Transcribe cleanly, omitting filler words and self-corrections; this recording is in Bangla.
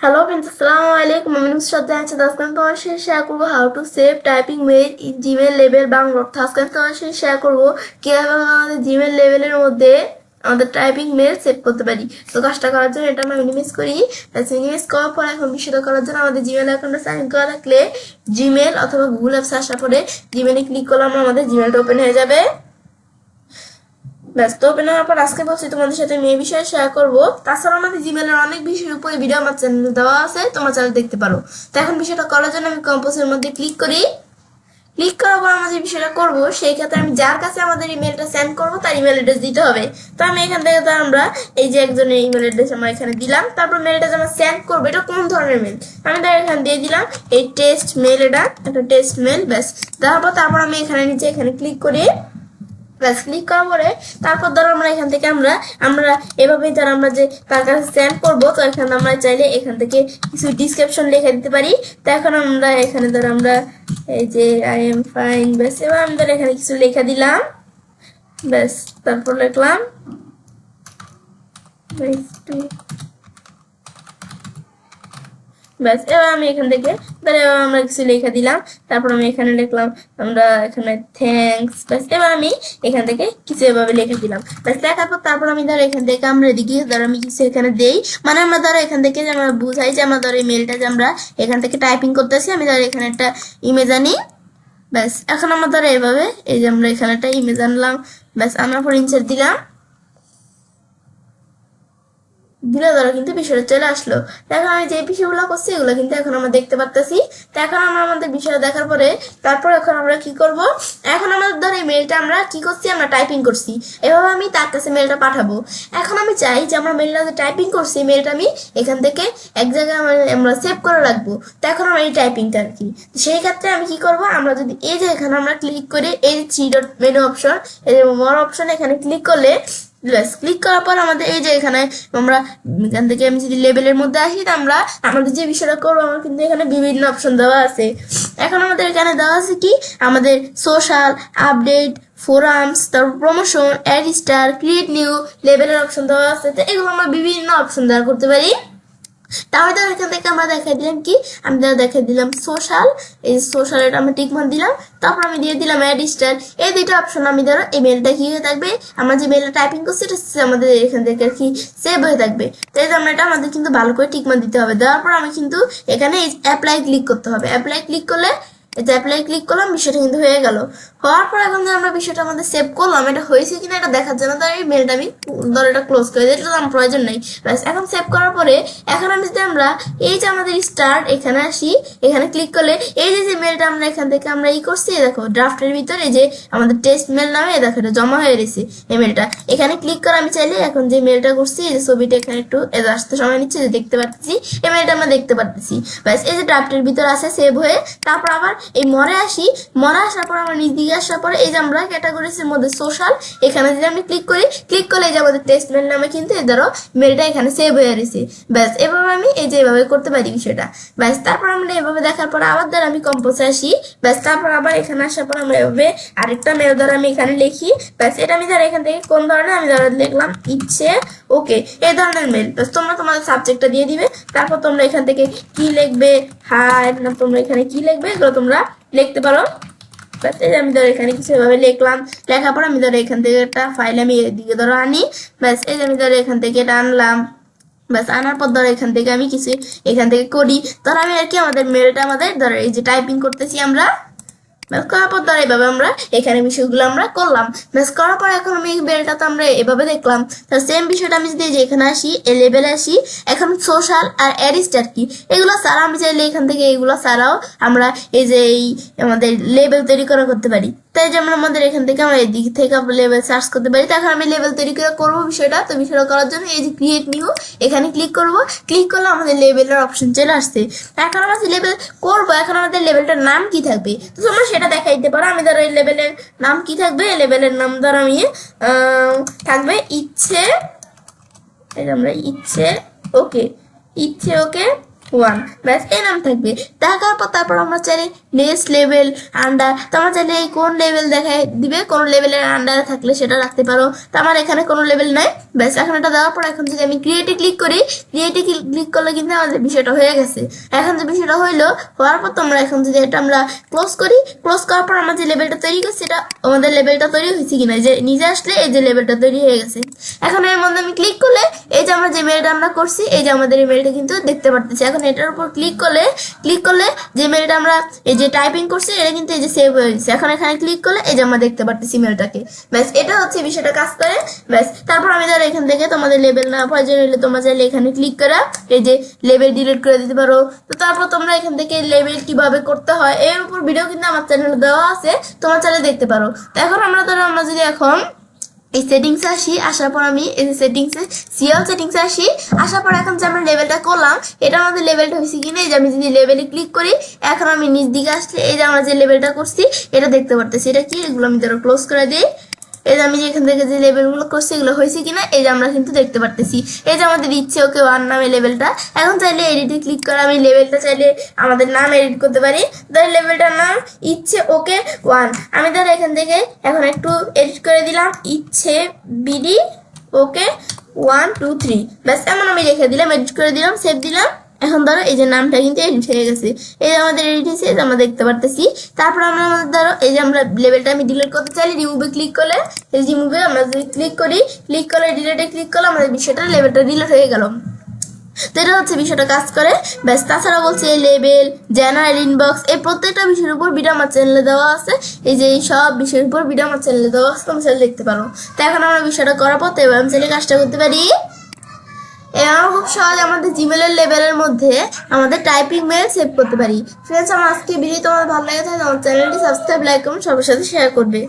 Hello friends, Assalamualaikum. My name is Shraddha and আজকে আমি তোমার সাথে শেয়ার করবো how to save typing mail in Gmail level Bangla অর্থ। আজকে আমি তোমার সাথে শেয়ার করবো কিভাবে আমাদের জিমেল লেভেলের মধ্যে আমাদের টাইপিং মেল সেভ করতে পারি। তো কাজটা করার জন্য এটা আমরা মিনিমাইজ করি। মিনিমাইজ করার পর এখন বিষয়টা করার জন্য আমাদের জিমেল অ্যাকাউন্টে সাইন করা থাকলে জিমেল অথবা গুগল অ্যাপস আসার পরে জিমেলে ক্লিক করলে আমাদের জিমেলটা ওপেন হয়ে যাবে। ব্যস্ত ওপেন হওয়ার পর আজকে বলছি তোমাদের সাথে আমি এই বিষয়ে শেয়ার করবো। তাছাড়া আমাদের জিমেলের অনেক বিষয়ের উপরে ভিডিও আমার চ্যানেলে দেওয়া আছে, তোমরা চ্যানেল দেখতে পারো। তো এখন বিষয়টা করার জন্য আমি কম্পোজের মধ্যে ক্লিক করি। ক্লিক করার পর আমরা যে বিষয়টা করবো সেই ক্ষেত্রে আমি যার কাছে আমাদের ইমেলটা সেন্ড করবো তার ইমেল অ্যাড্রেস দিতে হবে। তো আমি এখান থেকে তো আমরা এই যে একজনের ইমেল অ্যাড্রেস আমরা এখানে দিলাম, তারপর মেলটা যে আমরা সেন্ড করবো এটা কোন ধরনের মেল আমি তার এখানে দিয়ে দিলাম এই টেস্ট মেল, এটা একটা টেস্ট মেল। ব্যাস দেওয়ার পর তারপর আমি এখানে নিচে এখানে ক্লিক করি। প্লাস ক্লিক করার পরে তারপর ধরো আমরা এখান থেকে আমরা এভাবেই ধরো আমরা যে তার কাছে সেন্ড করবো, তো এখানে আমরা চাইলে এখান থেকে কিছু ডিসক্রিপশন লিখে দিতে পারি। তো এখন আমরা এখানে ধরো আমরা এই যে আই এম ফাইন, ব্যাস এবার আমি ধরো এখানে কিছু লেখা দিলাম। ব্যাস তারপর লিখলাম ব্যাস এবার আমি এখান থেকে আমরা কিছু লেখা দিলাম। তারপর আমি এখানে লিখলাম আমরা এখানে থ্যাঙ্কস। ব্যাস এবার আমি এখান থেকে কিছু এভাবে লিখে দিলাম। ব্যাস লেখার পর তারপর আমি ধরো এখান থেকে আমরা এদিকে ধরো আমি কিছু এখানে দেই, মানে আমরা ধরো এখান থেকে যে আমরা বুঝাই যে আমরা ধরো এই মেলটা যে আমরা এখান থেকে টাইপিং করতেছি, আমি ধরো এখানে একটা ইমেজ আনি। ব্যাস এখন আমরা ধরো এভাবে এই যে আমরা এখানে একটা ইমেজ আনলাম। ব্যাস আনার পর ইনসার্ট দিলাম, দিলে ধরো কিন্তু বিষয়টা চলে আসলো। এখন আমি যে বিষয়গুলো করছি এগুলো কিন্তু এখন আমরা দেখতে পারতেছি। তো এখন আমরা আমাদের বিষয়টা দেখার পরে তারপর এখন আমরা কি করব, এখন আমাদের ধরো এই মেলটা আমরা কি করছি, আমরা টাইপিং করছি, এভাবে আমি তার কাছে মেলটা পাঠাবো। এখন আমি চাই যে আমরা মেলটা যে টাইপিং করছি মেলটা আমি এখান থেকে এক জায়গায় আমরা সেভ করে রাখবো। তো এখন আমরা এই টাইপিংটা আর কি, সেই ক্ষেত্রে আমি কি করব, আমরা যদি এই যে এখানে আমরা ক্লিক করি এই যে 3 ডট মেনু অপশন, এই যে মোর অপশন এখানে ক্লিক করলে ব্যাস ক্লিক করার পর আমাদের এই যে এখানে আমরা এখান থেকে আমি যদি লেভেলের মধ্যে আসি, আমরা আমাদের যে বিষয়টা করবো আমার কিন্তু এখানে বিভিন্ন অপশন দেওয়া আছে। এখন আমাদের এখানে দেওয়া আছে কি আমাদের সোশ্যাল, আপডেট, ফোরামস, তারপর promotion, add star, create new লেভেলের অপশন দেওয়া আছে। তো এগুলো আমরা বিভিন্ন অপশন দেওয়া করতে পারি। তাহলে এখান থেকে আমরা দেখাই দিলাম কি, আমি দেখাই দিলাম সোশ্যাল, এই সোশ্যাল এটা আমি টিক মার দিলাম। তারপর আমি দিয়ে দিলাম অ্যাড স্টার। এই দুইটা অপশন আমি ধরো এই মেলটা কি হয়ে থাকবে, আমরা যে মেলটা টাইপিং করছি এটা আমাদের এখান থেকে আর কি সেভ হয়ে থাকবে। তাই আমরা এটা আমাদের কিন্তু ভালো করে টিক মার দিতে হবে। দেওয়ার পর আমি কিন্তু এখানে অ্যাপ্লাই ক্লিক করতে হবে। অ্যাপ্লাই ক্লিক করলে এটা অ্যাপ্লাই ক্লিক করলাম, বিষয়টা কিন্তু হয়ে গেল। হওয়ার পর এখন যে আমরা বিষয়টা আমাদের সেভ করলাম এটা হয়েছে কিনা এটা দেখার জন্য তার এই মেলটা আমি ধরো এটা ক্লোজ করে দিই, এটা আমার প্রয়োজন নেই। ব্যাস এখন সেভ করার পরে এখন আমি যদি আমরা এই যে আমাদের স্টার্ট এখানে আসি, এখানে ক্লিক করলে এই যে যে মেলটা আমরা এখান থেকে আমরা করছি দেখো ড্রাফটের ভিতরে যে আমাদের টেস্ট মেল নামে দেখো এটা জমা হয়ে গেছে এই মেলটা। এখানে ক্লিক করে আমি চাইলে এখন যে মেলটা করছি এই যে ছবিটা এখানে একটু আসতে সময় নিচ্ছে যে দেখতে পাচ্ছি এই মেলটা আমরা দেখতে পাচ্ছি। ব্যাস এই যে ড্রাফটের ভিতরে আছে সেভ হয়ে। তারপর আবার এই মরে আসি, মরে আসার পর আমরা নিচ দিকে আসার পরে এই যে আমরা ক্যাটাগরিজের মধ্যে সোশ্যাল এখানে যদি আমি ক্লিক করি, ক্লিক করলে এই যে আমাদের টেস্ট মেল নামে কিন্তু এই ধরো মেলটা এখানে সেভ হয়ে গেছে। ব্যাস এভাবে আমি এই যে এভাবে করতে পারি বিষয়টা। ব্যাস তারপর আমরা এভাবে দেখার পর আবার ধর আমি কম্পোজে আসি। ব্যাস তারপর আবার এখানে আসার পর আমরা এভাবে আরেকটা মেল ধর আমি এখানে লিখি। ব্যাস এটা আমি ধর এখান থেকে কোন ধরনের আমি ধর লিখলাম ইচ্ছে ওকে এই ধরনের মেল। ব্যাস তোমরা তোমাদের সাবজেক্টটা দিয়ে দিবে। তারপর তোমরা এখান থেকে কি লিখবে, হাই না তোমরা এখানে কি লিখবে এগুলো তোমরা লিখতে পারো। ব্যাস এই যে আমি ধরো এখানে কিছু এভাবে লিখলাম। লেখার পর আমি ধরো এখান থেকে একটা ফাইল আমি এদিকে ধরো আনি। ব্যাস এই যে আমি ধরো এখান থেকে এটা আনলাম। ব্যাস আনার পর ধরো এখান থেকে আমি কিছু এখান থেকে করি। ধরো আমি আর কি আমাদের মেলটা আমাদের ধরো এই যে টাইপিং করতেছি আমরা। ব্যাস করার পর ধরো এইভাবে আমরা এখানে বিষয়গুলো আমরা করলাম। ব্যাস করার পর এখন আমি মেলটা তো আমরা এভাবে দেখলাম। তার সেম বিষয়টা আমি যদি এখানে আসি এই লেভেলে আসি, এখন সোশ্যাল আর অ্যাড স্টার কি এগুলো ছাড়া আমি চাইলে এখান থেকে এগুলো ছাড়াও আমরা এই যে এই আমাদের লেভেল তৈরি করতে পারি। তাই যেমন আমাদের এখান থেকে আমরা এদিক থেকে লেভেল সার্চ করতে পারি। তখন আমি লেভেল তৈরি করে করবো বিষয়টা। তো বিষয়টা করার জন্য এই যে ক্রিয়েট নিউ এখানে ক্লিক করবো। ক্লিক করলে আমাদের লেভেলের অপশন চলে আসছে। এখন আমরা যে লেভেল করবো এখন আমাদের লেভেলটার নাম কি থাকবে তো তোমরা সেটা দেখাই দিতে পারো। আমি ধরো এই লেভেলের নাম কি থাকবে, এই লেভেলের নাম ধরো আমি থাকবে ইচ্ছে, এই যে আমরা ইচ্ছে ওকে, ইচ্ছে ওকে ওয়ান, ব্যাস এই নাম থাকবে। দেখার পর তারপর আমরা চাইলে নেক্সট লেভেল আন্ডার, তোমরা চাইলে এই কোন লেভেল দেখায় দিবে, কোন লেভেলের আন্ডারে থাকলে সেটা রাখতে পারো। তো আমার এখানে কোনো লেভেল নাই, ব্যাস এখন এটা দেওয়ার পর এখন যদি আমি ক্রিয়েটে ক্লিক করি, ক্রিয়েটে ক্লিক করলে কিন্তু আমাদের বিষয়টা হয়ে গেছে। এখন যে বিষয়টা হওয়ার পর তোমরা এখন যদি এটা আমরা ক্লোজ করি, ক্লোজ করার পর আমরা যে লেভেলটা তৈরি করছি এটা আমাদের লেভেলটা তৈরি হয়েছে কিনা, যে নিজে আসলে এই যে লেভেলটা তৈরি হয়ে গেছে। এখন এর মধ্যে আমি ক্লিক করলে এই যে আমরা যে মেলটা আমরা করছি, এই যে আমাদের এই মেলটা কিন্তু দেখতে পারতেছি। এখন এটার উপর ক্লিক করলে যে মেলটা আমরা এই যে টাইপিং করছি এটা কিন্তু এই যে সেভ হয়ে গেছে। এখন এখানে ক্লিক করলে এই যে আমরা দেখতে পারতেছি মেলটাকে। ব্যাস এটা হচ্ছে বিষয়টা কাজ করে। ব্যাস তারপর আমি ধরো এখান থেকে তোমাদের লেভেল না প্রয়োজন হলে তোমরা চাইলে এখানে ক্লিক করা এই যে লেভেল ডিলিট করে দিতে পারো। তো তারপর তোমরা এখান থেকে লেভেল কিভাবে করতে হয় এর উপর ভিডিও কিন্তু আমার চ্যানেলে দেওয়া আছে, তোমরা চাইলে দেখতে পারো। তো এখন আমরা যদি এখন এই সেটিংসে আসার পর আমি এই সেটিংসে সিএল সেটিংসে আসার পর এখন যে আমরা লেভেলটা করলাম এটা আমাদের লেভেলটা হয়েছে কিনা, এই যে আমি যদি লেভেলে ক্লিক করি এখন আমি নিচ দিকে আসলে এই যে আমরা যে লেভেলটা করছি এটা দেখতে পারতেছি। এটা কি, এগুলো আমি ধরো ক্লোজ করে দিই। এই যে আমি যে এখান থেকে যে লেভেলগুলো করছি এগুলো হয়েছে কিনা এই যে আমরা কিন্তু দেখতে পারতেছি। এই যে আমাদের ইচ্ছে ওকে ওয়ান নামে লেভেলটা। এখন চাইলে এডিটে ক্লিক করে আমি লেভেলটা চাইলে আমাদের নাম এডিট করতে পারি। ধর লেভেলটার নাম ইচ্ছে ওকে ওয়ান, আমি ধর এখান থেকে এখন একটু এডিট করে দিলাম ইচ্ছে বিডি ওকে 1 2 3, ব্যাস এমন আমি রেখে দিলাম, এডিট করে দিলাম, সেভ দিলাম। এখন ধরো এই যে নামটা কিন্তু এডিট হয়ে গেছে, এই যে আমাদের এডিট হয়েছে, এই যে আমরা দেখতে পারতেছি। তারপর আমরা আমাদের ধরো এই যে আমরা লেভেলটা আমি ডিলিট করতে চাইলে রিমুভে ক্লিক করলে এই রিমুভে আমরা যদি ক্লিক করলে ডিলিটে ক্লিক করলে আমাদের বিষয়টা লেভেলটা ডিলিট হয়ে গেল। তো এটা হচ্ছে বিষয়টা কাজ করে। ব্যাস তাছাড়া বলছে এই লেভেল জেনারেল ইনবক্স এই প্রত্যেকটা বিষয়ের উপর ভিডিও আমার চ্যানেলে দেওয়া আছে। এই যে এই সব বিষয়ের উপর ভিডিও আমার চ্যানেলে দেওয়া আছে, তোমরা চ্যানেলে দেখতে পারো। তো এখন আমরা বিষয়টা করার পর এবার আমি চ্যানেলে কাজটা করতে পারি। এবার খুব সহজ আমাদের জিমেলের লেভেলের মধ্যে আমাদের টাইপিং মেল সেভ করতে পারি। ফ্রেন্ডস, আমার আজকে ভিডিও তোমাদের ভালো লাগে তাহলে আমার চ্যানেলটি সাবস্ক্রাইব, লাইক, কমেন্ট সবার সাথে শেয়ার করবে।